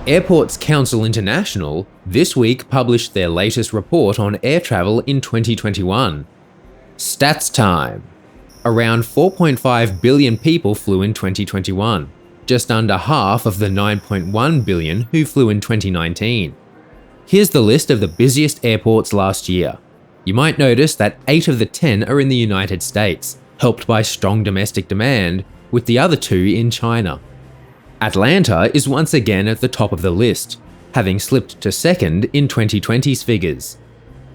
Airports Council International this week published their latest report on air travel in 2021. Stats time. Around 4.5 billion people flew in 2021, just under half of the 9.1 billion who flew in 2019. Here's the list of the busiest airports last year. You might notice that 8 of the 10 are in the United States, helped by strong domestic demand, with the other 2 in China. Atlanta is once again at the top of the list, having slipped to second in 2020's figures.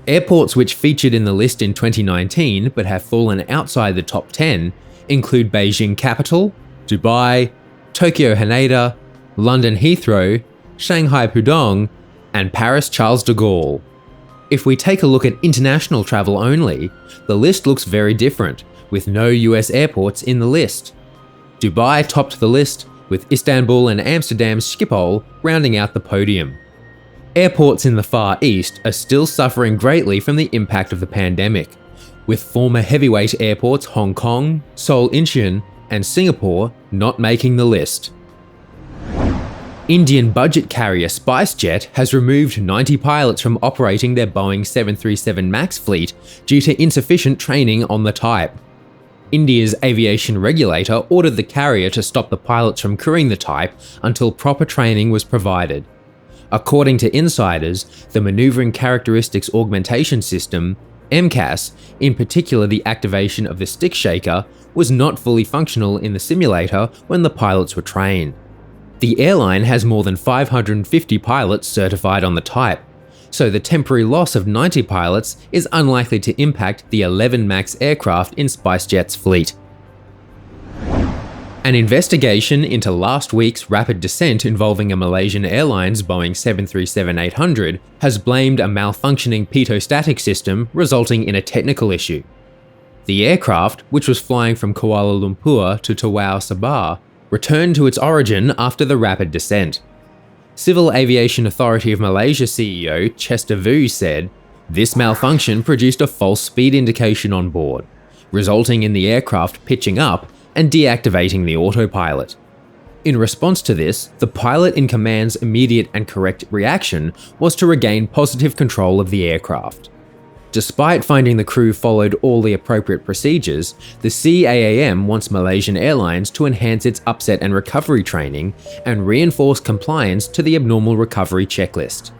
Airports which featured in the list in 2019 but have fallen outside the top 10 include Beijing Capital, Dubai, Tokyo Haneda, London Heathrow, Shanghai Pudong, and Paris Charles de Gaulle. If we take a look at international travel only, the list looks very different, with no US airports in the list. Dubai topped the list, with Istanbul and Amsterdam's Schiphol rounding out the podium. Airports in the Far East are still suffering greatly from the impact of the pandemic, with former heavyweight airports Hong Kong, Seoul Incheon, and Singapore not making the list. Indian budget carrier SpiceJet has removed 90 pilots from operating their Boeing 737 MAX fleet due to insufficient training on the type. India's aviation regulator ordered the carrier to stop the pilots from crewing the type until proper training was provided. According to insiders, the Maneuvering Characteristics Augmentation System, MCAS, in particular the activation of the stick shaker, was not fully functional in the simulator when the pilots were trained. The airline has more than 550 pilots certified on the type, so the temporary loss of 90 pilots is unlikely to impact the 11 MAX aircraft in SpiceJet's fleet. An investigation into last week's rapid descent involving a Malaysian Airlines Boeing 737-800 has blamed a malfunctioning pitot-static system resulting in a technical issue. The aircraft, which was flying from Kuala Lumpur to Tawau, Sabah, returned to its origin after the rapid descent. Civil Aviation Authority of Malaysia CEO Chester Vu said, "This malfunction produced a false speed indication on board, resulting in the aircraft pitching up and deactivating the autopilot. In response to this, the pilot in command's immediate and correct reaction was to regain positive control of the aircraft. Despite finding the crew followed all the appropriate procedures, the CAAM wants Malaysian Airlines to enhance its upset and recovery training and reinforce compliance to the abnormal recovery checklist.